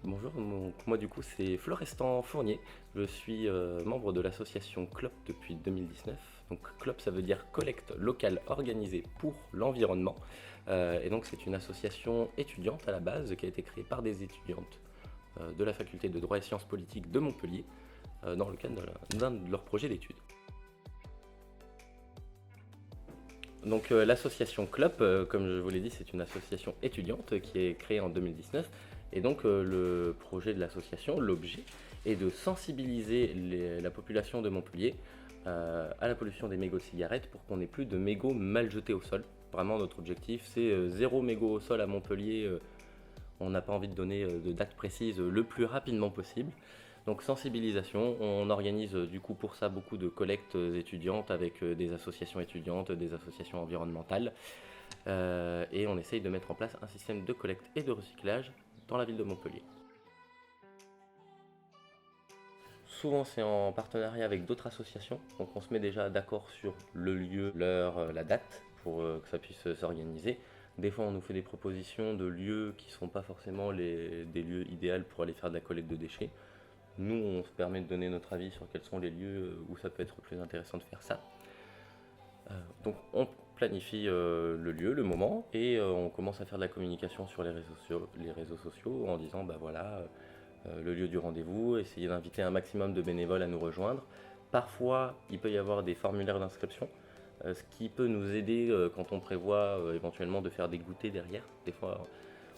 Bonjour, moi du coup c'est Florestan Fournier, je suis membre de l'association CLOP depuis 2019. Donc CLOP ça veut dire collecte locale organisée pour l'environnement. Et donc c'est une association étudiante à la base qui a été créée par des étudiantes de la faculté de droit et sciences politiques de Montpellier dans le cadre d'un de leurs projets d'études. Donc l'association CLOP, comme je vous l'ai dit, c'est une association étudiante qui est créée en 2019. Et donc le projet de l'association, l'objet, est de sensibiliser la population de Montpellier à la pollution des mégots de cigarettes pour qu'on n'ait plus de mégots mal jetés au sol. Vraiment notre objectif c'est zéro mégot au sol à Montpellier. On n'a pas envie de donner de date précise le plus rapidement possible. Donc sensibilisation, on organise du coup pour ça beaucoup de collectes étudiantes avec des associations étudiantes, des associations environnementales. Et on essaye de mettre en place un système de collecte et de recyclage dans la ville de Montpellier. Souvent c'est en partenariat avec d'autres associations, donc on se met déjà d'accord sur le lieu, l'heure, la date pour que ça puisse s'organiser. Des fois on nous fait des propositions de lieux qui ne sont pas forcément des lieux idéaux pour aller faire de la collecte de déchets. Nous on se permet de donner notre avis sur quels sont les lieux où ça peut être plus intéressant de faire ça. Donc on planifie le lieu, le moment, et on commence à faire de la communication sur les réseaux sociaux en disant bah voilà, le lieu du rendez-vous, essayer d'inviter un maximum de bénévoles à nous rejoindre. Parfois, il peut y avoir des formulaires d'inscription, ce qui peut nous aider quand on prévoit éventuellement de faire des goûters derrière. Des fois,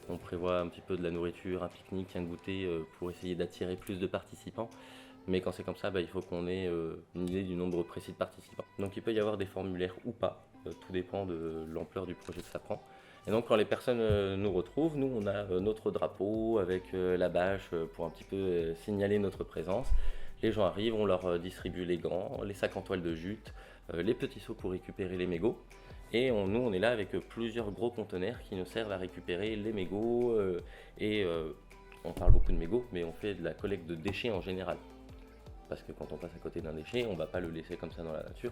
on prévoit un petit peu de la nourriture, un pique-nique, un goûter pour essayer d'attirer plus de participants. Mais quand c'est comme ça, bah, il faut qu'on ait une idée du nombre précis de participants. Donc il peut y avoir des formulaires ou pas, tout dépend de l'ampleur du projet que ça prend. Et donc quand les personnes nous retrouvent, nous on a notre drapeau avec la bâche pour un petit peu signaler notre présence. Les gens arrivent, on leur distribue les gants, les sacs en toile de jute, les petits seaux pour récupérer les mégots. Et nous on est là avec plusieurs gros conteneurs qui nous servent à récupérer les mégots. On parle beaucoup de mégots, mais on fait de la collecte de déchets en général. Parce que quand on passe à côté d'un déchet, on ne va pas le laisser comme ça dans la nature.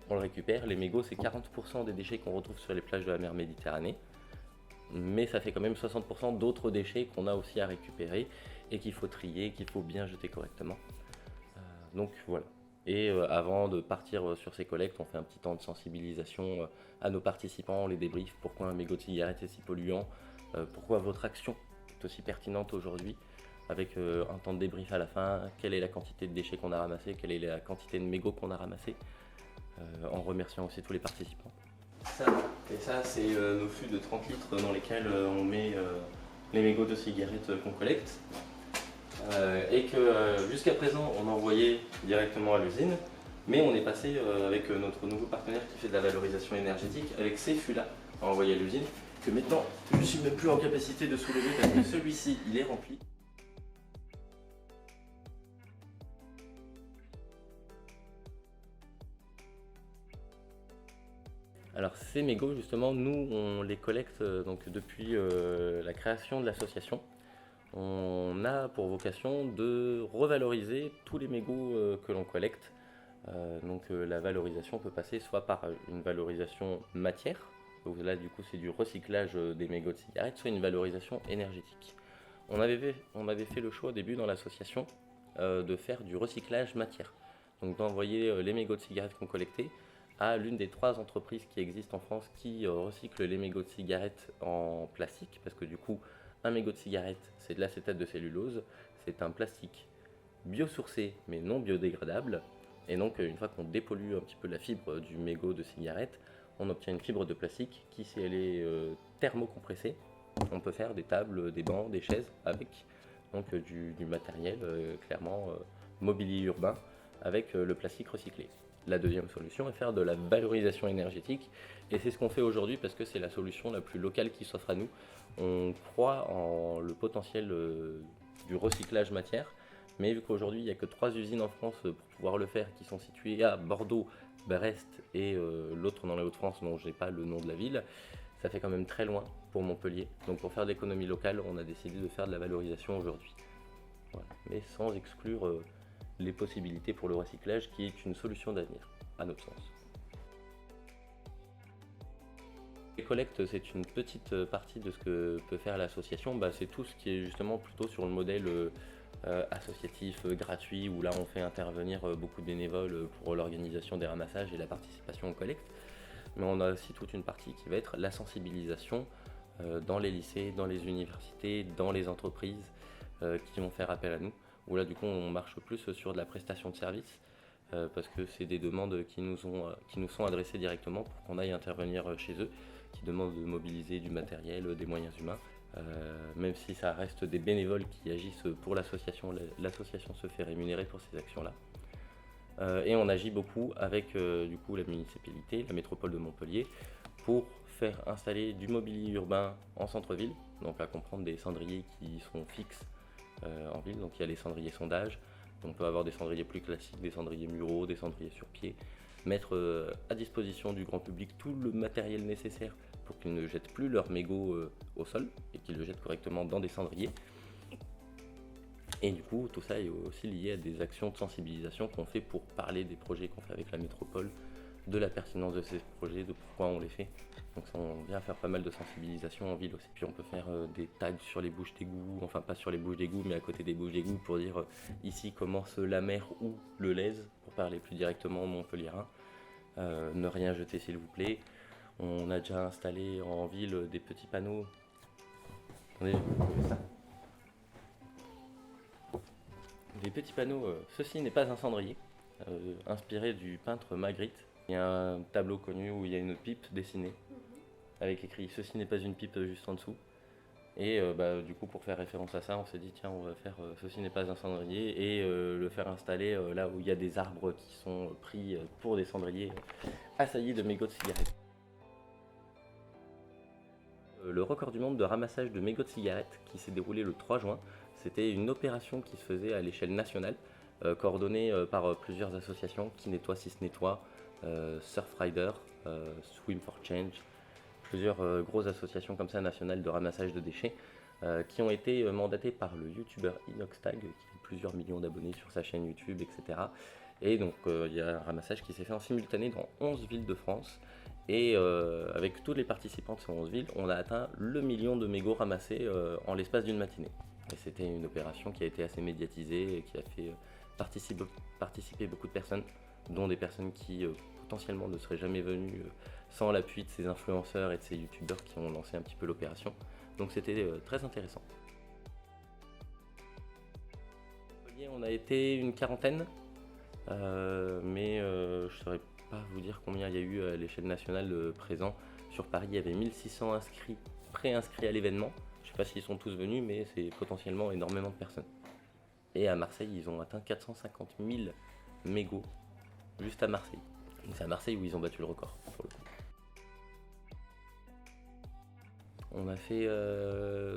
On le récupère. Les mégots, c'est 40% des déchets qu'on retrouve sur les plages de la mer Méditerranée. Mais ça fait quand même 60% d'autres déchets qu'on a aussi à récupérer et qu'il faut trier, qu'il faut bien jeter correctement. Donc voilà. Et avant de partir sur ces collectes, on fait un petit temps de sensibilisation à nos participants, on les débrief, pourquoi un mégot de cigarette est si polluant, pourquoi votre action est aussi pertinente aujourd'hui, avec un temps de débrief à la fin, quelle est la quantité de déchets qu'on a ramassé, quelle est la quantité de mégots qu'on a ramassé, en remerciant aussi tous les participants. Ça c'est nos fûts de 30 litres dans lesquels on met les mégots de cigarettes qu'on collecte. Et que jusqu'à présent on envoyait directement à l'usine, mais on est passé avec notre nouveau partenaire qui fait de la valorisation énergétique, avec ces fûts-là à envoyer à l'usine, que maintenant je ne suis même plus en capacité de soulever parce que celui-ci il est rempli. Alors ces mégots justement, nous on les collecte donc depuis la création de l'association. On a pour vocation de revaloriser tous les mégots que l'on collecte. La valorisation peut passer soit par une valorisation matière, donc là du coup c'est du recyclage des mégots de cigarettes, soit une valorisation énergétique. On avait fait le choix au début dans l'association de faire du recyclage matière, donc d'envoyer les mégots de cigarettes qu'on collectait à l'une des 3 entreprises qui existent en France qui recyclent les mégots de cigarettes en plastique, parce que du coup un mégot de cigarette c'est de l'acétate de cellulose, c'est un plastique biosourcé mais non biodégradable. Et donc une fois qu'on dépollue un petit peu la fibre du mégot de cigarette, on obtient une fibre de plastique qui, si elle est thermocompressée, on peut faire des tables, des bancs, des chaises avec donc du matériel clairement mobilier urbain avec le plastique recyclé. La deuxième solution est faire de la valorisation énergétique, et c'est ce qu'on fait aujourd'hui parce que c'est la solution la plus locale qui s'offre à nous. On croit en le potentiel du recyclage matière, mais vu qu'aujourd'hui il n'y a que 3 usines en France pour pouvoir le faire, qui sont situées à Bordeaux, Brest et l'autre dans les Hauts-de-France dont je n'ai pas le nom de la ville, ça fait quand même très loin pour Montpellier. Donc pour faire de l'économie locale, on a décidé de faire de la valorisation aujourd'hui. Voilà. Mais sans exclure les possibilités pour le recyclage qui est une solution d'avenir, à notre sens. Les collectes, c'est une petite partie de ce que peut faire l'association. C'est tout ce qui est justement plutôt sur le modèle associatif gratuit, où là on fait intervenir beaucoup de bénévoles pour l'organisation des ramassages et la participation aux collectes. Mais on a aussi toute une partie qui va être la sensibilisation dans les lycées, dans les universités, dans les entreprises qui vont faire appel à nous, où là du coup on marche plus sur de la prestation de services parce que c'est des demandes qui nous sont adressées directement pour qu'on aille intervenir chez eux, qui demandent de mobiliser du matériel, des moyens humains. Même si ça reste des bénévoles qui agissent pour l'association, l'association se fait rémunérer pour ces actions-là. Et on agit beaucoup avec du coup la municipalité, la métropole de Montpellier, pour faire installer du mobilier urbain en centre-ville, donc à comprendre des cendriers qui sont fixes en ville. Donc il y a les cendriers sondage, on peut avoir des cendriers plus classiques, des cendriers muraux, des cendriers sur pied, mettre à disposition du grand public tout le matériel nécessaire pour qu'ils ne jettent plus leurs mégots au sol et qu'ils le jettent correctement dans des cendriers. Et du coup, tout ça est aussi lié à des actions de sensibilisation qu'on fait pour parler des projets qu'on fait avec la métropole, de la pertinence de ces projets, de pourquoi on les fait. Donc ça, on vient faire pas mal de sensibilisation en ville aussi. Puis on peut faire des tags sur les bouches d'égout, enfin pas sur les bouches d'égout, mais à côté des bouches d'égout pour dire ici commence la mer ou le Lèze, pour parler plus directement montpelliérain. Ne rien jeter s'il vous plaît. On a déjà installé en ville des petits panneaux. Attendez, ça. Des petits panneaux, ceci n'est pas un cendrier, inspiré du peintre Magritte. Il y a un tableau connu où il y a une pipe dessinée, avec écrit ceci n'est pas une pipe juste en dessous. Et du coup, pour faire référence à ça, on s'est dit tiens, on va faire ceci n'est pas un cendrier et le faire installer là où il y a des arbres qui sont pris pour des cendriers assaillis de mégots de cigarettes. Le record du monde de ramassage de mégots de cigarettes qui s'est déroulé le 3 juin, c'était une opération qui se faisait à l'échelle nationale, coordonnée par plusieurs associations qui nettoient si se nettoient, Surfrider, Swim for Change, plusieurs grosses associations comme ça nationales de ramassage de déchets qui ont été mandatées par le youtubeur Inoxtag qui a plusieurs millions d'abonnés sur sa chaîne YouTube, etc. Et donc il y a un ramassage qui s'est fait en simultané dans 11 villes de France. Et avec tous les participants de ces 11 villes, on a atteint le million de mégots ramassés en l'espace d'une matinée. Et c'était une opération qui a été assez médiatisée et qui a fait participer beaucoup de personnes, dont des personnes qui potentiellement ne seraient jamais venues sans l'appui de ces influenceurs et de ces youtubeurs qui ont lancé un petit peu l'opération. Donc c'était très intéressant. On a été une quarantaine, mais je ne saurais pas vous dire combien il y a eu à l'échelle nationale présents. Sur Paris, il y avait 1600 inscrits, pré-inscrits à l'événement. Je ne sais pas s'ils sont tous venus, mais c'est potentiellement énormément de personnes. Et à Marseille, ils ont atteint 450 000 mégots, juste à Marseille. C'est à Marseille où ils ont battu le record, pour le coup. On a fait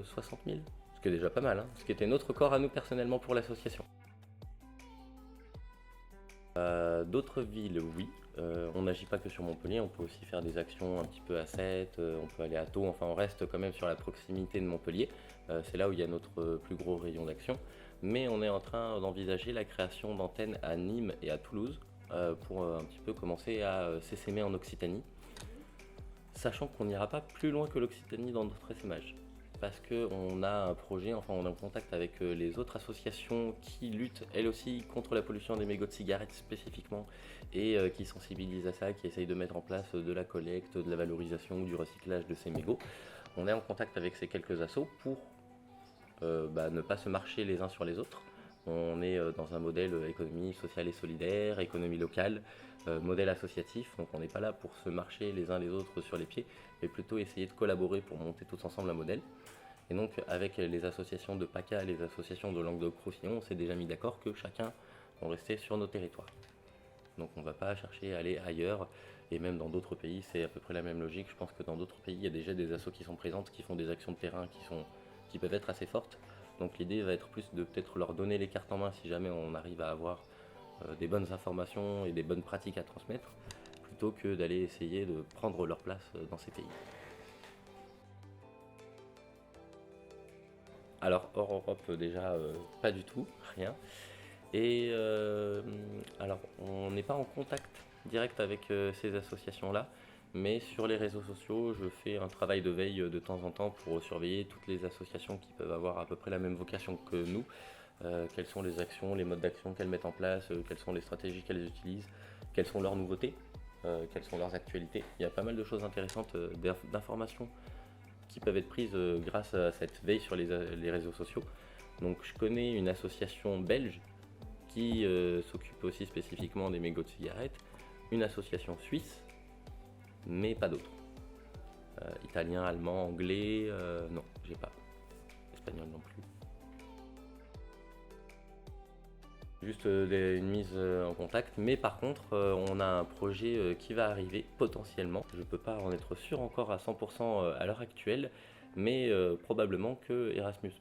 60 000, ce qui est déjà pas mal, hein, ce qui était notre record à nous personnellement pour l'association. D'autres villes, oui. On n'agit pas que sur Montpellier, on peut aussi faire des actions un petit peu à Sète, on peut aller à Thau, enfin on reste quand même sur la proximité de Montpellier. C'est là où il y a notre plus gros rayon d'action. Mais on est en train d'envisager la création d'antennes à Nîmes et à Toulouse pour un petit peu commencer à s'essaimer en Occitanie. Sachant qu'on n'ira pas plus loin que l'Occitanie dans notre essaimage. Parce qu'on a un projet, enfin on est en contact avec les autres associations qui luttent elles aussi contre la pollution des mégots de cigarettes spécifiquement et qui sensibilisent à ça, qui essayent de mettre en place de la collecte, de la valorisation ou du recyclage de ces mégots. On est en contact avec ces quelques assos pour ne pas se marcher les uns sur les autres. On est dans un modèle économie sociale et solidaire, économie locale, modèle associatif, donc on n'est pas là pour se marcher les uns les autres sur les pieds, mais plutôt essayer de collaborer pour monter tous ensemble un modèle. Et donc avec les associations de PACA, les associations de Languedoc-Roussillon, on s'est déjà mis d'accord que chacun va rester sur nos territoires. Donc on ne va pas chercher à aller ailleurs, et même dans d'autres pays c'est à peu près la même logique. Je pense que dans d'autres pays il y a déjà des assos qui sont présentes, qui font des actions de terrain qui peuvent être assez fortes. Donc l'idée va être plus de peut-être leur donner les cartes en main si jamais on arrive à avoir des bonnes informations et des bonnes pratiques à transmettre, plutôt que d'aller essayer de prendre leur place dans ces pays. Alors hors Europe déjà pas du tout, rien. Et alors on n'est pas en contact direct avec ces associations-là, mais sur les réseaux sociaux, je fais un travail de veille de temps en temps pour surveiller toutes les associations qui peuvent avoir à peu près la même vocation que nous. Quelles sont les actions, les modes d'action qu'elles mettent en place, quelles sont les stratégies qu'elles utilisent, quelles sont leurs nouveautés, quelles sont leurs actualités. Il y a pas mal de choses intéressantes, d'informations qui peuvent être prises grâce à cette veille sur les réseaux sociaux. Donc je connais une association belge qui s'occupe aussi spécifiquement des mégots de cigarettes, une association suisse, mais pas d'autres. Italien, allemand, anglais, non, j'ai pas. Espagnol non plus. Juste une mise en contact, mais par contre on a un projet qui va arriver potentiellement. Je ne peux pas en être sûr encore à 100% à l'heure actuelle, mais probablement que Erasmus+,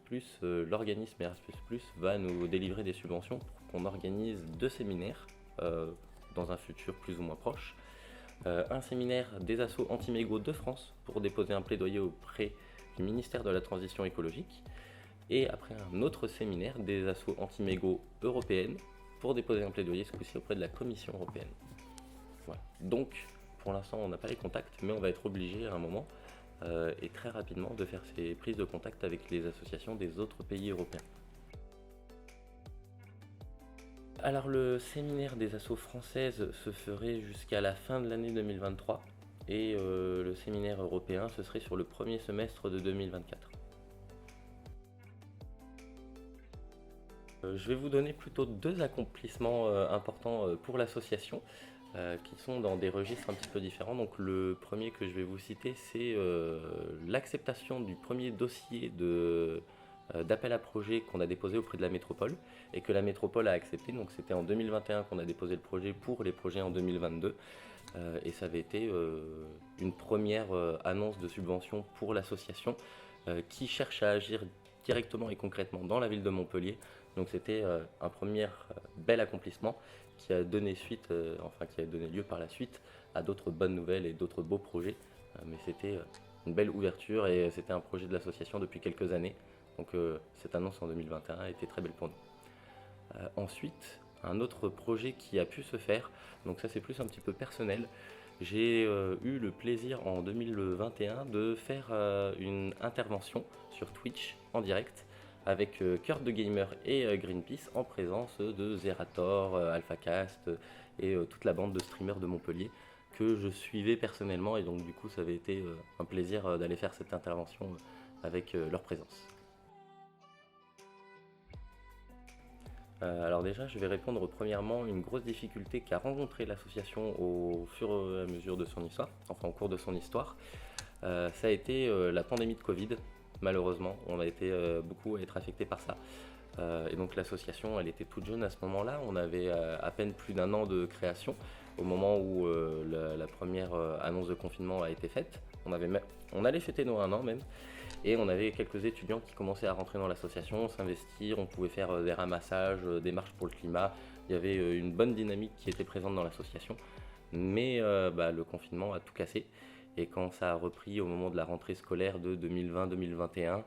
l'organisme Erasmus+, va nous délivrer des subventions pour qu'on organise 2 séminaires dans un futur plus ou moins proche. Un séminaire des assos anti-mégots de France pour déposer un plaidoyer auprès du ministère de la Transition écologique. Et après un autre séminaire des assos anti-mégots européennes pour déposer un plaidoyer ce coup-ci auprès de la Commission européenne. Voilà. Donc pour l'instant on n'a pas les contacts, mais on va être obligé à un moment et très rapidement de faire ces prises de contact avec les associations des autres pays européens. Alors le séminaire des assos françaises se ferait jusqu'à la fin de l'année 2023 et le séminaire européen ce serait sur le premier semestre de 2024. Je vais vous donner plutôt 2 accomplissements importants pour l'association qui sont dans des registres un petit peu différents. Donc le premier que je vais vous citer, c'est l'acceptation du premier dossier d'appel à projet qu'on a déposé auprès de la métropole et que la métropole a accepté. Donc c'était en 2021 qu'on a déposé le projet pour les projets en 2022 et ça avait été une première annonce de subvention pour l'association qui cherche à agir directement et concrètement dans la ville de Montpellier. Donc c'était un premier bel accomplissement qui a donné suite, qui a donné lieu par la suite à d'autres bonnes nouvelles et d'autres beaux projets. Mais c'était une belle ouverture et c'était un projet de l'association depuis quelques années. Donc cette annonce en 2021 a été très belle pour nous. Ensuite, un autre projet qui a pu se faire, donc ça c'est plus un petit peu personnel. J'ai eu le plaisir en 2021 de faire une intervention sur Twitch en direct avec Cœur de Gamer et Greenpeace en présence de Zerator, AlphaCast et toute la bande de streamers de Montpellier que je suivais personnellement et donc du coup ça avait été un plaisir d'aller faire cette intervention avec leur présence. Alors déjà, je vais répondre premièrement une grosse difficulté qu'a rencontré l'association au fur et à mesure de son histoire, enfin au cours de son histoire. Ça a été la pandémie de Covid, malheureusement, on a été beaucoup à être affectés par ça. Et donc l'association, elle était toute jeune à ce moment-là, on avait à peine plus d'1 an de création au moment où la première annonce de confinement a été faite. On allait fêter nos 1 an même. Et on avait quelques étudiants qui commençaient à rentrer dans l'association, s'investir, on pouvait faire des ramassages, des marches pour le climat. Il y avait une bonne dynamique qui était présente dans l'association. Mais le confinement a tout cassé. Et quand ça a repris au moment de la rentrée scolaire de 2020-2021,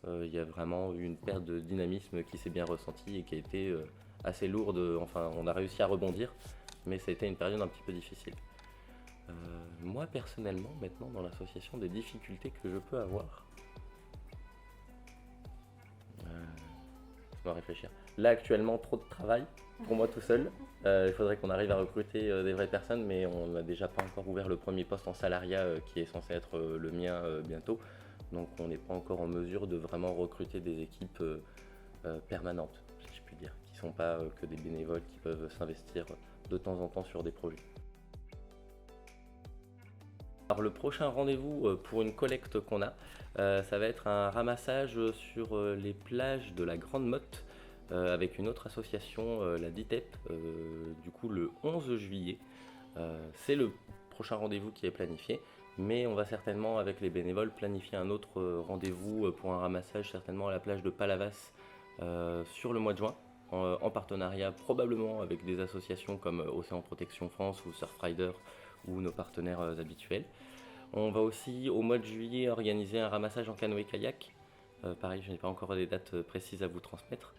il y a vraiment eu une perte de dynamisme qui s'est bien ressentie et qui a été assez lourde. Enfin, on a réussi à rebondir, mais ça a été une période un petit peu difficile. Moi, personnellement, maintenant, dans l'association, des difficultés que je peux avoir... Laisse-moi réfléchir. Là, actuellement, trop de travail pour moi tout seul. Il faudrait qu'on arrive à recruter des vraies personnes, mais on n'a déjà pas encore ouvert le premier poste en salariat qui est censé être le mien bientôt. Donc on n'est pas encore en mesure de vraiment recruter des équipes permanentes, si je puis dire, qui ne sont pas que des bénévoles qui peuvent s'investir de temps en temps sur des projets. Alors le prochain rendez-vous pour une collecte qu'on a, ça va être un ramassage sur les plages de la Grande Motte avec une autre association, la DITEP, du coup le 11 juillet. C'est le prochain rendez-vous qui est planifié, mais on va certainement avec les bénévoles planifier un autre rendez-vous pour un ramassage certainement à la plage de Palavas sur le mois de juin, en partenariat probablement avec des associations comme Océan Protection France ou Surfrider ou nos partenaires habituels. On va aussi au mois de juillet organiser un ramassage en canoë-kayak. Pareil, je n'ai pas encore des dates précises à vous transmettre.